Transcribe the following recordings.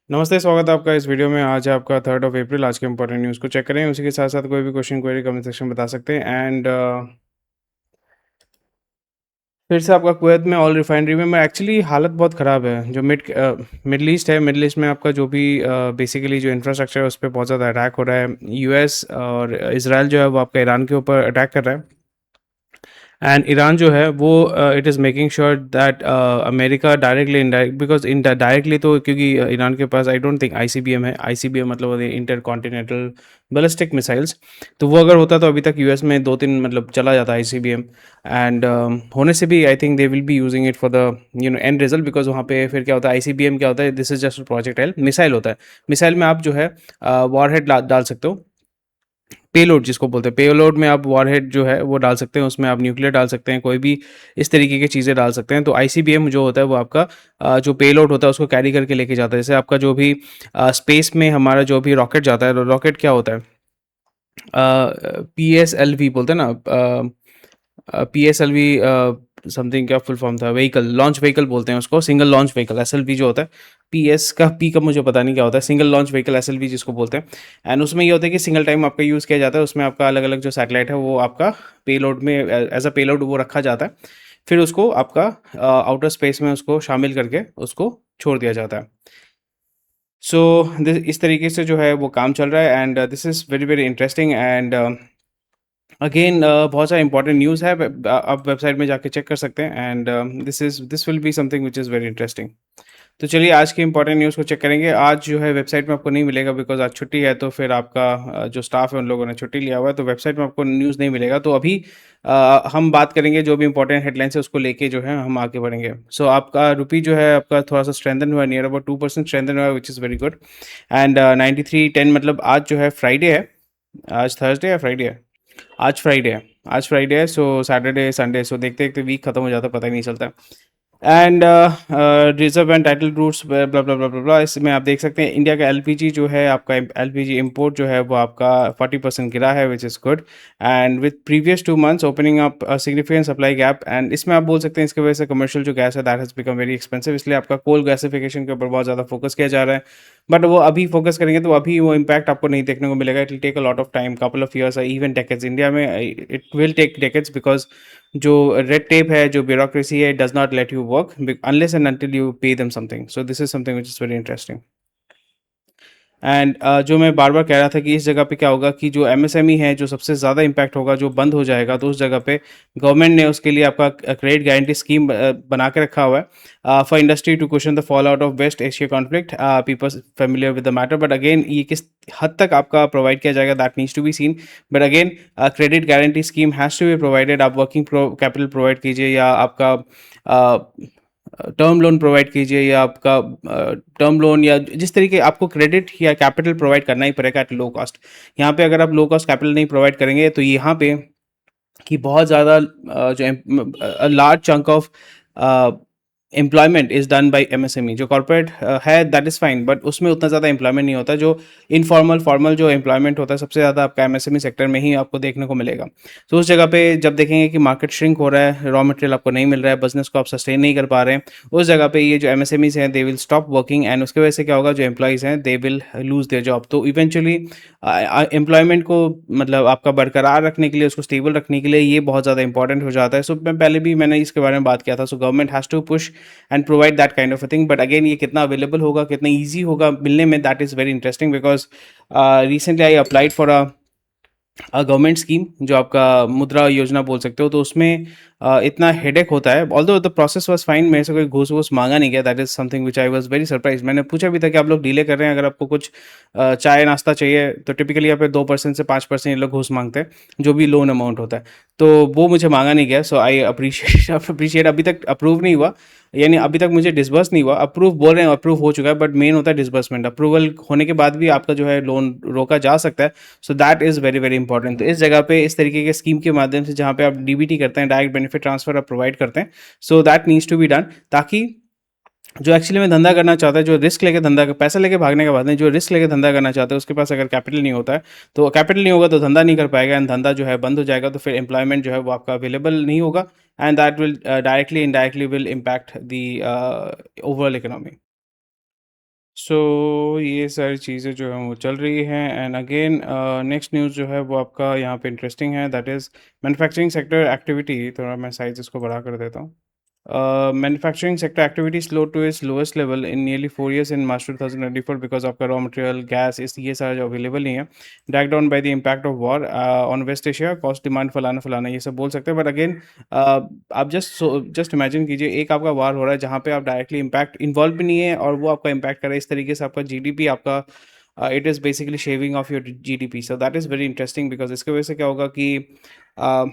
नमस्ते, स्वागत है आपका इस वीडियो में। आज है आपका 3rd ऑफ अप्रैल। आज के इंपॉर्टेंट न्यूज़ को चेक करें। उसी के साथ-साथ कोई भी क्वेश्चन क्वेरी कमेंट सेक्शन में बता सकते हैं। एंड फिर से आपका कुवैत में ऑयल रिफाइनरी में एक्चुअली हालत बहुत ख़राब है। जो मिडल ईस्ट है, मिडल ईस्ट में आपका जो भी बेसिकली जो इंफ्रास्ट्रक्चर है, उस पे बहुत ज़्यादा अटैक हो रहा है। यूएस और इज़राइल जो है वो आपका ईरान के ऊपर अटैक कर रहा है। एंड ईरान जो है वो it is making sure that America directly indirect because in directly तो क्योंकि ईरान के पास आई डोंट थिंक आईसीबीएम है। आईसीबीएम मतलब इंटर कॉन्टिनेंटल बैलिस्टिक मिसाइल्स। तो वो अगर होता तो अभी तक यूएस में 2-3 मतलब चला जाता आईसीबीएम। एंड होने से भी I think they will be using it for the end result. Because वहाँ पे फिर क्या होता है, आईसीबीएम क्या होता है, this is just projectile missile होता है। मिसाइल में आप जो है वॉरहेड डाल सकते हो। पेलोड जिसको बोलते हैं, पेलोड में आप वॉरहेड जो है वो डाल सकते हैं, उसमें आप न्यूक्लियर डाल सकते हैं, कोई भी इस तरीके की चीज़ें डाल सकते हैं। तो आईसीबीएम जो होता है वो आपका जो पेलोड होता है उसको कैरी करके लेके जाता है। जैसे आपका जो भी स्पेस में हमारा जो भी रॉकेट जाता है, रॉकेट क्या होता है, पीएसएलवी बोलते हैं ना, पीएसएलवी समथिंग क्या फुल फॉर्म था, व्हीकल लॉन्च व्हीकल बोलते हैं उसको, सिंगल लॉन्च व्हीकल एसएलवी जो होता है। पीएस का पी का मुझे पता नहीं क्या होता है, सिंगल लॉन्च व्हीकल एसएलवी जिसको बोलते हैं। एंड उसमें ये होता है कि सिंगल टाइम आपका यूज़ किया जाता है। उसमें आपका अलग अलग जो सैटेलाइट है वो आपका पेलोड में एज अ पेलोड वो रखा जाता है। फिर उसको आपका आउटर स्पेस में उसको शामिल करके उसको छोड़ दिया जाता है। सो इस तरीके से जो है वो काम चल रहा है। And this is very very interesting. And again बहुत सारा इंपॉर्टेंट न्यूज़ है। आप वेबसाइट में जाके चेक कर सकते हैं। And this will be something which is very interesting. तो चलिए आज की इंपॉर्टेंट न्यूज़ को चेक करेंगे। आज जो है वेबसाइट में आपको नहीं मिलेगा बिकॉज़ आज छुट्टी है। तो फिर आपका जो स्टाफ है उन लोगों ने छुट्टी लिया हुआ है, तो वेबसाइट में आपको न्यूज़ नहीं मिलेगा। तो अभी हम बात करेंगे जो भी इंपॉर्टेंट हेडलाइन्स है उसको लेके जो है हम आगे बढ़ेंगे। सो आपका रुपी जो है आपका थोड़ा-सा स्ट्रेंथन हुआ है, नियर अबाउट 2% स्ट्रेंथन हुआ है, which is very good. And 93.10 मतलब आज जो है फ्राइडे है। आज थर्सडे या फ्राइडे है? आज फ्राइडे है। आज फ्राइडे है, सो सैटरडे, संडे, सो देखते-देखते वीक खत्म हो जाता है, पता ही नहीं चलता। And reserve and title roots blah blah blah blah blah, इसमें आप देख सकते हैं इंडिया का एलपीजी जो है आपका एलपीजी इंपोर्ट जो है वो आपका 40% गिरा है, which is good. And with previous 2 months opening up significant supply gap. And इसमें आप बोल सकते हैं इसकी वजह से कमर्शियल जो गैस है that has become very expensive, इसलिए आपका कोल गैसिफिकेशन के ऊपर बहुत ज़्यादा फोकस किया जा रहा है। बट वो अभी फोकस करेंगे तो अभी वो इम्पैक्ट आपको नहीं देखने को मिलेगा। It will take a lot of time, couple of years, even decades. India में it will take decades because जो रेड टेप है, जो ब्यूरोक्रेसी है, does not let you work unless and until you pay them something. So this is something which is very interesting. And जो मैं बार बार कह रहा था कि इस जगह पे क्या होगा कि जो एमएसएमई है जो सबसे ज़्यादा इम्पैक्ट होगा, जो बंद हो जाएगा, तो उस जगह पे गवर्नमेंट ने उसके लिए आपका क्रेडिट गारंटी स्कीम बना के रखा हुआ है for industry to question the fallout of West Asia conflict. Peoples familiar with the matter, but again ये किस हद तक आपका प्रोवाइड किया जाएगा that needs to be seen. But again credit guarantee scheme has to be provided. आप working capital provide कीजिए या आपका टर्म लोन प्रोवाइड कीजिए या आपका टर्म लोन या जिस तरीके आपको क्रेडिट या कैपिटल प्रोवाइड करना ही पड़ेगा एट लो कॉस्ट। यहाँ पे अगर आप लो कॉस्ट कैपिटल नहीं प्रोवाइड करेंगे तो यहाँ पे कि बहुत ज़्यादा जो large chunk of employment is done by MSME. जो कॉर्पोरेट है दैट इज़ फाइन, बट उसमें उतना ज़्यादा एम्प्लॉयमेंट नहीं होता। जो इनफॉर्मल फॉर्मल जो एम्प्लॉयमेंट होता है सबसे ज़्यादा आपका एमएसएमई सेक्टर में ही आपको देखने को मिलेगा। तो उस जगह पे जब देखेंगे कि मार्केट श्रिंक हो रहा है, रॉ मटेरियल आपको नहीं मिल रहा है, बिजनेस को आप सस्टेन नहीं कर पा रहे हैं, उस जगह पे ये जो एमएसएमईज हैं they will stop working. And उसकी वजह से क्या होगा, जो एम्प्लॉयज़ हैं they will lose their job. तो इवेंचुअली एम्प्लॉयमेंट को मतलब आपका बरकरार रखने के लिए, उसको स्टेबल रखने के लिए ये बहुत ज़्यादा इंपॉर्टेंट हो जाता है। सो मैं पहले भी मैंने इसके बारे में बात किया था। So government has to push and provide that kind of a thing. But again ये कितना अवेलेबल होगा, कितना ईजी होगा मिलने में, that is very interesting. Because recently I applied for government scheme जो आपका मुद्रा योजना बोल सकते हो। तो उसमें इतना हेडेक होता है, although the process was fine, मेरे से कोई घूस वूस मांगा नहीं गया। That is something which I was very surprise. मैंने पूछा भी था कि आप लोग डीले कर रहे हैं, अगर आपको कुछ चाय नाश्ता चाहिए तो टिपिकली यहाँ पे 2% से 5% ये लोग घूस मांगते हैं, जो भी लोन अमाउंट होता है। तो वो मुझे मांगा नहीं गया। सो आई अप्रिशिएट अप्रिशिएट। अभी तक अप्रूव नहीं हुआ, यानी अभी तक मुझे डिसबर्स नहीं हुआ। अप्रूव बोल रहे हैं, अप्रूव हो चुका है, बट मेन होता है डिसबर्समेंट। अप्रूवल होने के बाद भी आपका जो है लोन रोका जा सकता है। So that is very very important. तो इस जगह पे इस तरीके के स्कीम के माध्यम से जहाँ पे आप डीबीटी करते हैं, डायरेक्ट बेनिफिट ट्रांसफर आप प्रोवाइड करते हैं, so that needs to be done. ताकि जो एक्चुअली में धंधा करना चाहता है, जो रिस्क लेके धंधा, पैसा लेके भागने का बात नहीं, जो रिस्क लेके धंधा करना चाहता है उसके पास अगर कैपिटल नहीं होता है, तो कैपिटल नहीं होगा तो धंधा नहीं कर पाएगा। एंड धंधा जो है बंद हो जाएगा, तो फिर एम्प्लॉयमेंट जो है वो आपका अवेलेबल नहीं होगा। And that will directly indirectly will impact the overall economy. So ये सारी चीज़ें जो हैं वो चल रही हैं एंड अगेन नेक्स्ट न्यूज़ जो है वो आपका यहाँ पे इंटरेस्टिंग है, that is manufacturing sector activity. थोड़ा मैं साइज़ इसको बड़ा कर देता हूँ। Manufacturing sector activity slowed to its lowest level in nearly 4 years in March 2024 because आपका raw material, gas इस ये सारा जो अवेलेबल नहीं है, dragged down by the impact of war on West Asia, cost demand फलाना फलाना ये सब बोल सकते हैं, बट अगेन आप जस्ट इमेजिन कीजिए, एक आपका वार हो रहा है जहाँ पे आप डायरेक्टली इम्पैक्ट इन्वॉल्व भी नहीं है और वो आपका इम्पैक्ट कर रहा है, इस तरीके से आपका जीडीपी आपका it is basically shaving of your GDP. So that is very interesting because इसकी वजह से क्या होगा कि uh,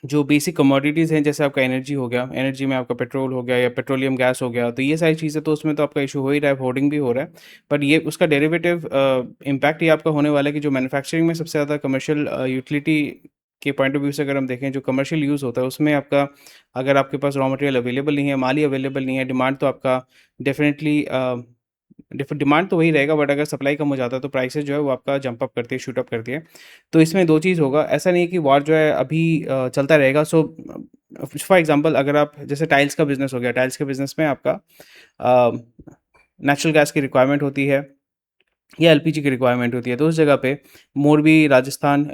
जो बेसिक कमोडिटीज़ हैं, जैसे आपका एनर्जी हो गया, एनर्जी में आपका पेट्रोल हो गया या पेट्रोलियम गैस हो गया, तो ये सारी चीज़ें तो उसमें तो आपका इशू हो ही रहा है, होर्डिंग भी हो रहा है। बट ये उसका डेरिवेटिव इम्पैक्ट ये आपका होने वाला है कि जो मैन्युफैक्चरिंग में सबसे ज़्यादा कमर्शियल यूटिलिटी के पॉइंट ऑफ व्यू से अगर हम देखें, जो कमर्शियल यूज़ होता है, उसमें आपका अगर आपके पास रॉ मटेरियल अवेलेबल नहीं है, माल ही अवेलेबल नहीं है, डिमांड तो आपका डेफ़िनेटली डिमांड तो वही रहेगा, बट अगर सप्लाई कम हो जाता है तो प्राइसेज़ जो है वो आपका जंप अप करती है, शूट अप करती है। तो इसमें 2 चीज़ होगा, ऐसा नहीं है कि वॉर जो है अभी चलता रहेगा। सो फॉर एग्ज़ाम्पल अगर आप जैसे टाइल्स का बिज़नेस हो गया, टाइल्स के बिज़नेस में आपका नेचुरल गैस की रिक्वायरमेंट होती है या एलपीजी की रिक्वायरमेंट होती है, तो उस जगह पे मोरबी राजस्थान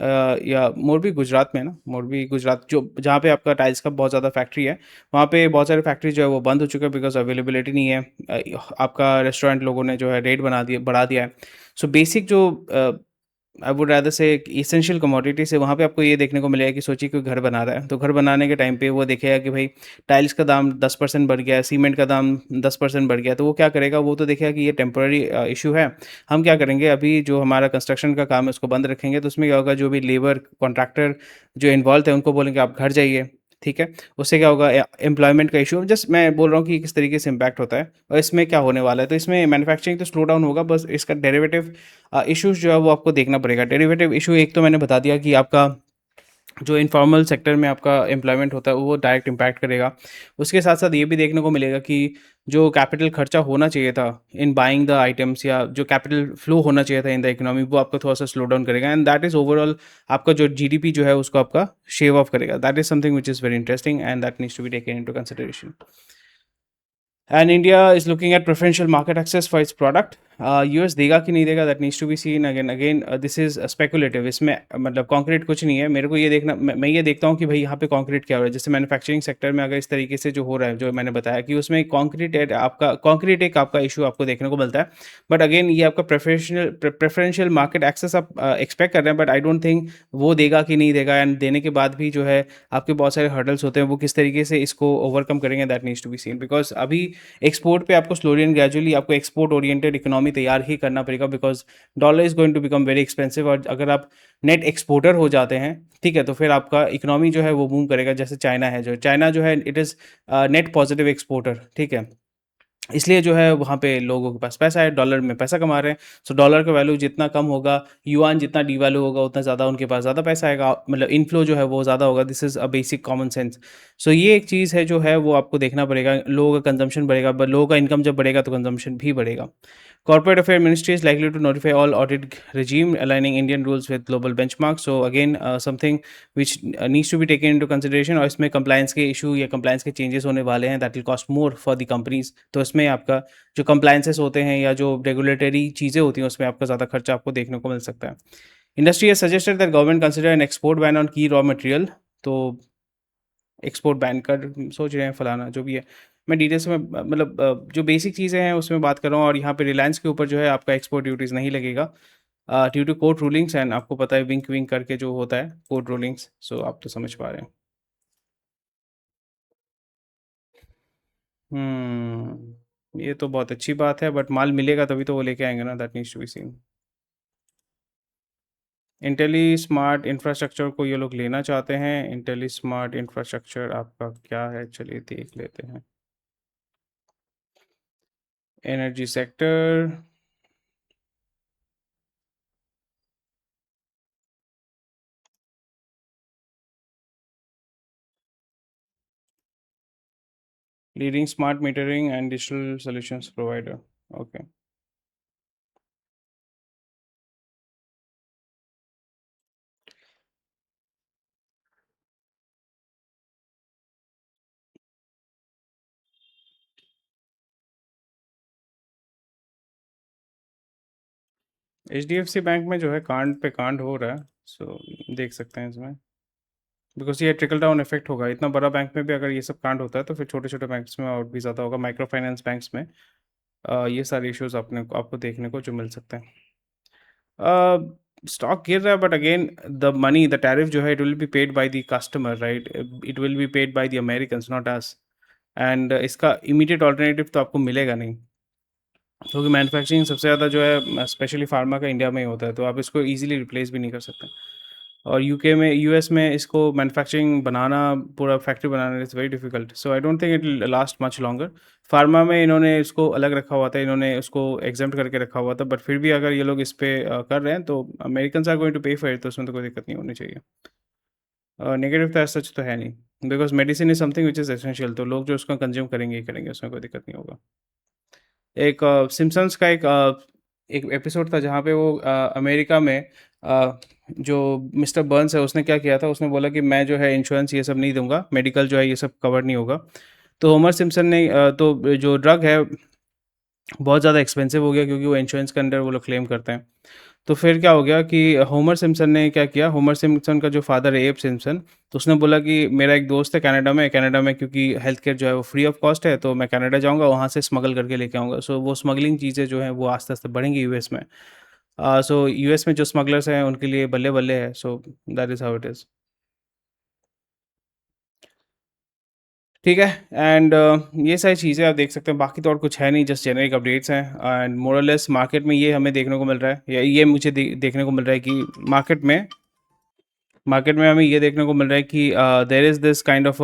या मोरबी गुजरात में है ना, मोरबी गुजरात जो जहाँ पे आपका टाइल्स का बहुत ज़्यादा फैक्ट्री है, वहाँ पे बहुत सारे फैक्ट्री जो है वो बंद हो चुके हैं बिकॉज़ अवेलेबिलिटी नहीं है। आपका रेस्टोरेंट लोगों ने जो है रेट बढ़ा दिया है। सो बेसिक जो आई वुड रादर से एसेंशियल कमोडिटी से वहाँ पे आपको ये देखने को मिलेगा कि सोचिए कोई घर बना रहा है, तो घर बनाने के टाइम पे वो देखेगा कि भाई टाइल्स का दाम 10% बढ़ गया है, सीमेंट का दाम 10% बढ़ गया है, तो वो क्या करेगा, वो तो देखेगा कि ये टेम्पररी इशू है। हम क्या करेंगे, अभी जो हमारा कंस्ट्रक्शन का काम है उसको बंद रखेंगे, तो उसमें क्या होगा, जो भी लेबर कॉन्ट्रैक्टर जो इन्वॉल्व है उनको बोलेंगे आप घर जाइए, ठीक है। उससे क्या होगा, एम्प्लॉयमेंट का इशू, जस्ट मैं बोल रहा हूँ कि किस तरीके से इम्पैक्ट होता है और इसमें क्या होने वाला है। तो इसमें मैन्युफैक्चरिंग तो स्लो डाउन होगा, बस इसका डेरिवेटिव इश्यूज़ जो है वो आपको देखना पड़ेगा। डेरिवेटिव इशू एक तो मैंने बता दिया कि आपका जो इनफॉर्मल सेक्टर में आपका एम्प्लॉयमेंट होता है वो डायरेक्ट इम्पैक्ट करेगा। उसके साथ-साथ ये भी देखने को मिलेगा कि जो कैपिटल खर्चा होना चाहिए था इन बाइंग द आइटम्स या जो कैपिटल फ्लो होना चाहिए था इन द इकोनॉमी, वो आपको थोड़ा-सा स्लो डाउन करेगा एंड दैट इज़ ओवरऑल आपका जो जीडीपी जो है उसको आपका शेव ऑफ करेगा। That is something which is very interesting and that needs to be taken into consideration. And India is looking at preferential market access for its product. US देगा कि नहीं देगा, that needs to be seen. Again again this is speculative, इसमें मतलब concrete कुछ नहीं है। मेरे को ये देखना, मैं ये देखता हूँ कि भाई यहाँ पे कॉन्क्रीट क्या हो रहा है। जैसे मैन्युफैक्चरिंग सेक्टर में अगर इस तरीके से जो हो रहा है, जो मैंने बताया कि उसमें कॉन्क्रीट आपका कॉन्क्रीट एक आपका इशू आपको देखने को मिलता है। बट अगेन ये आपका प्रेफरेंशियल मार्केट एक्सेस आप एक्सपेक्ट कर रहे हैं, बट आई डोंट थिंक वो देगा कि नहीं देगा, एंड देने के बाद भी जो है आपके बहुत सारे हर्डल्स होते हैं, वो किस तरीके से इसको ओवरकम करेंगे, that needs to be seen. Because अभी एक्सपोर्ट पे आपको स्लोली एंड ग्रेजुअली आपको एक्सपोर्ट ओरिएंटेड इकोनॉमी तैयार ही करना पड़ेगा because dollar is going to become very expensive. और अगर आप नेट एक्सपोर्टर हो जाते हैं, ठीक है, तो फिर आपका इकोनॉमी जो है वो बूम करेगा। जैसे चाइना है, जो चाइना जो है it is net positive exporter, ठीक है। इसलिए जो है वहाँ पे लोगों के पास पैसा है, डॉलर में पैसा कमा रहे हैं। सो डॉलर का वैल्यू जितना कम होगा, युआन जितना डीवैल्यू होगा, उतना ज़्यादा उनके पास ज़्यादा पैसा आएगा, मतलब इनफ्लो जो है वो ज़्यादा होगा। This is a basic common sense. So ये एक चीज़ है जो है वो आपको देखना पड़ेगा। लोगों का कंजम्पशन बढ़ेगा, बट लोगों का इनकम जब बढ़ेगा तो कंजम्पशन भी बढ़ेगा। Corporate Affairs Ministry is likely to notify all audit regime aligning Indian rules with global benchmarks. So again, something which needs to be taken into consideration। और इसमें compliance के issue या compliance के changes होने वाले हैं, that will cost more for the companies। तो इसमें आपका जो compliances होते हैं या जो regulatory चीज़ें होती हैं उसमें आपका ज़्यादा खर्चा आपको देखने को मिल सकता है। Industry has suggested that government consider an export ban on key raw material। तो एक्सपोर्ट बैन कर सोच रहे हैं, फलाना जो भी है। मैं डिटेल्स में मतलब जो बेसिक चीज़ें हैं उसमें बात कर रहा हूँ। और यहाँ पे रिलायंस के ऊपर जो है आपका एक्सपोर्ट ड्यूटीज़ नहीं लगेगा due to court rulings. And आपको पता है विंक विंक करके जो होता है कोर्ट रूलिंग्स, सो आप तो समझ पा रहे हैं। ये तो बहुत अच्छी बात है, बट माल मिलेगा तभी तो वो लेके आएंगे ना, that needs to be seen. Intelligent smart infrastructure को ये लोग लेना चाहते हैं। इंटेली स्मार्ट इंफ्रास्ट्रक्चर आपका क्या है, चलिए देख लेते हैं। Energy sector, leading smart metering and digital solutions provider. Okay. HDFC bank में जो है कांड पे कांड हो रहा है, सो देख सकते हैं इसमें, बिकॉज ये ट्रिकल डाउन इफेक्ट होगा। इतना बड़ा बैंक में भी अगर ये सब कांड होता है तो फिर छोटे छोटे बैंक्स में और भी ज़्यादा होगा, माइक्रो फाइनेंस बैंक्स में। ये सारे इश्यूज आपको देखने को जो मिल सकते हैं। स्टॉक गिर रहा है, but again the money, the tariff जो है, it will be paid by the customer, right? It will be paid by the Americans, not us. And इसका इमीडिएट ऑल्टरनेटिव तो आपको मिलेगा नहीं, क्योंकि मैन्युफैक्चरिंग सबसे ज़्यादा जो है स्पेशली फार्मा का इंडिया में ही होता है, तो आप इसको इजीली रिप्लेस भी नहीं कर सकते। और यूके में, यूएस में इसको मैन्युफैक्चरिंग बनाना, पूरा factory banana is very difficult, so I don't think it will last much longer. Pharma में इन्होंने इसको अलग रखा हुआ था, इन्होंने उसको एग्जेम्प्ट करके रखा हुआ था, बट फिर भी अगर ये लोग इस पे कर रहे हैं तो अमेरिकन आर गोइंग टू पे फॉर इट, तो उसमें तो कोई दिक्कत नहीं होनी चाहिए। नेगेटिव तो ऐसा सच तो है नहीं, because medicine is something which is essential, तो लोग जो उसको कंज्यूम करेंगे ही करेंगे, उसमें कोई दिक्कत नहीं होगा। एक सिम्पसन्स का एक एपिसोड था जहाँ पे वो अमेरिका में जो मिस्टर बर्न्स है, उसने क्या किया था, उसने बोला कि मैं जो है इंश्योरेंस ये सब नहीं दूंगा, मेडिकल जो है ये सब कवर नहीं होगा। तो होमर सिम्पसन ने तो जो ड्रग है बहुत ज़्यादा एक्सपेंसिव हो गया, क्योंकि वो इंश्योरेंस के अंडर वो लोग क्लेम करते हैं। तो फिर क्या हो गया कि होमर सिम्पसन ने क्या किया, होमर सिम्पसन का जो फादर है एब सिम्पसन, तो उसने बोला कि मेरा एक दोस्त है कनाडा में क्योंकि हेल्थ केयर जो है वो फ्री ऑफ कॉस्ट है, तो मैं कनाडा जाऊँगा, वहाँ से स्मगल करके लेके आऊँगा। सो वो स्मगलिंग चीज़ें जो हैं वो आस्ते-आस्ते बढ़ेंगी यूएस में। सो यूएस में जो स्मगलर्स हैं उनके लिए बल्ले-बल्ले है, so that is how it is. ठीक है। एंड ये सारी चीज़ें आप देख सकते हैं, बाकी तो और कुछ है नहीं, जस्ट जेनरिक अपडेट्स हैं। एंड मोर और लेस मार्केट में ये हमें देखने को मिल रहा है, या ये मुझे देखने को मिल रहा है कि मार्केट में हमें ये देखने को मिल रहा है कि there is this kind of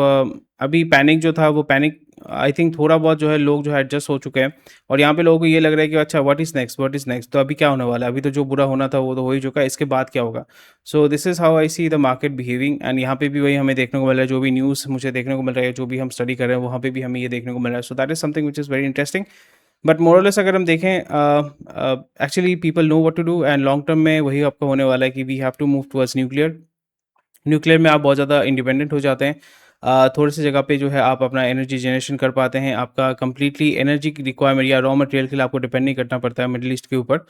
अभी पैनिक जो था वो पैनिक, आई थिंक थोड़ा बहुत जो है लोग जो है एडजस्ट हो चुके हैं, और यहाँ पे लोगों को ये लग रहा है कि अच्छा व्हाट इज़ नेक्स्ट, तो अभी क्या होने वाला है, अभी तो जो बुरा होना था वो तो हो ही चुका है, इसके बाद क्या होगा। So this is how I see the market behaving, and यहाँ पे भी वही हमें देखने को मिल रहा है, जो भी न्यूज़ मुझे देखने को मिल रहा है, जो भी हम स्टडी कर रहे हैं, वहाँ पे भी हमें ये देखने को मिल रहा है। So that is something which is very interesting. But more less अगर हम देखें, actually people know what to do, and long term में वही आपका होने वाला है कि we have to move towards nuclear. Nuclear में आप बहुत ज़्यादा इंडिपेंडेंट हो जाते हैं। थोड़ी सी जगह पे जो है आप अपना एनर्जी जनरेशन कर पाते हैं, आपका कंप्लीटली एनर्जी की रिक्वायरमेंट या रॉ मटेरियल के लिए आपको डिपेंड नहीं करना पड़ता है मिडल ईस्ट के ऊपर।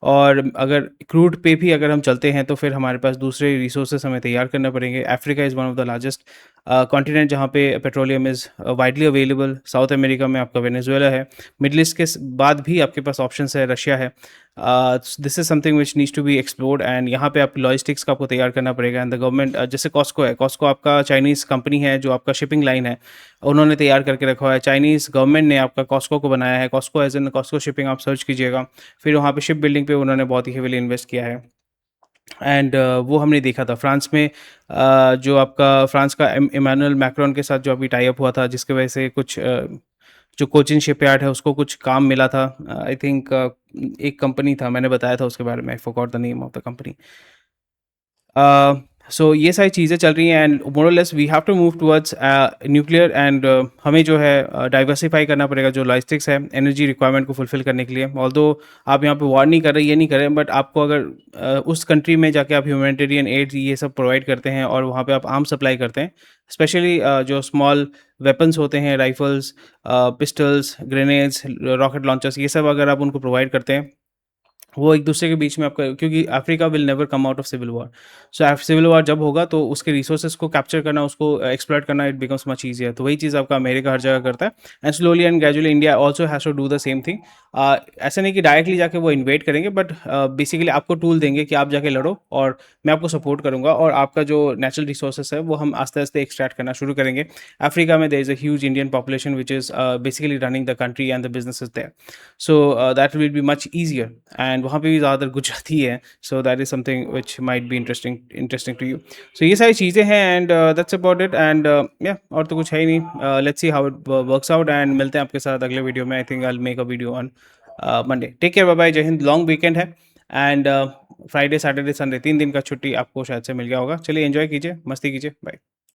और अगर क्रूड पे भी अगर हम चलते हैं तो फिर हमारे पास दूसरे रिसोर्सेज हमें तैयार करना पड़ेंगे। Africa is one of the largest continent जहाँ पे petroleum is widely available. South America में आपका वेनेजुएला है। मिडल ईस्ट के बाद भी आपके पास ऑप्शंस है, रशिया है। This is something which needs to B explored, and यहाँ पे आप लॉजिस्टिक्स का आपको तैयार करना पड़ेगा। एंड द गवर्नमेंट, जैसे कॉस्को है, कॉस्को आपका चाइनीज़ कंपनी है, जो आपका शिपिंग लाइन है उन्होंने तैयार करके रखा हुआ है। चाइनीज़ गवर्नमेंट ने आपका कॉस्को को बनाया है। Costco as in Costco shipping आप सर्च कीजिएगा, फिर वहाँ पे शिप बिल्डिंग पे उन्होंने बहुत ही हेवीली इन्वेस्ट किया है। एंड वो हमने देखा था फ्रांस में, जो आपका फ्रांस का इमानुएल मैक्रोन के साथ जो अभी टाई अप हुआ था, जिसकी वजह से कुछ जो कोचिन शिपयार्ड है उसको कुछ काम मिला था। आई थिंक एक कंपनी था, मैंने बताया था उसके बारे में, I forgot the name of the company. So ये सारी चीज़ें चल रही हैं, एंड मोर और less we have to move towards nuclear, and हमें जो है डाइवर्सिफाई करना पड़ेगा जो लॉजिस्टिक्स है एनर्जी रिक्वायरमेंट को फुलफिल करने के लिए। ऑल्दो आप यहाँ पे वॉर नहीं कर रहे, ये नहीं कर रहे, बट आपको अगर उस कंट्री में जाके आप ह्यूमैनिटेरियन एड ये सब प्रोवाइड करते हैं और वहाँ पे आप आर्म सप्लाई करते हैं, स्पेशली जो स्मॉल वेपन्स होते हैं, rifles, pistols, grenades, rocket launchers, ये सब अगर आप उनको प्रोवाइड करते हैं, वो एक दूसरे के बीच में आपका, क्योंकि Africa will never come out of civil war. So civil war जब होगा तो उसके रिसोर्सेज को कैप्चर करना, उसको एक्सप्लॉइट करना, इट बिकम्स मच ईजियर। तो वही चीज़ आपका अमेरिका हर जगह करता है, and slowly and gradually India also has to do the same thing. ऐसा नहीं कि डायरेक्टली जाके वो इन्वेट करेंगे, बट बेसिकली आपको टूल देंगे कि आप जाके लड़ो, और मैं आपको सपोर्ट करूंगा, और आपका जो नेचुरल रिसोर्सेज है वो हम आस्ते आस्ते एक्सट्रैक्ट करना शुरू करेंगे। अफ्रीका में there is a huge Indian population which is basically running the country and the businesses there, so that will be much easier. And वहाँ पे भी ज़्यादातर गुजराती है, so that is something which might be interesting to you. So ये सारी चीज़ें हैं, and that's about it, and या और तो कुछ है ही नहीं। Let's see how it works out, and मिलते हैं आपके साथ अगले वीडियो में। I think I will make a video on Monday. Take care, bye bye, जय हिंद। लॉन्ग वीकेंड है, एंड फ्राइडे सैटरडे संडे 3 दिन का छुट्टी आपको शायद से मिल गया होगा। चलिए एंजॉय कीजिए, मस्ती कीजिए, बाय।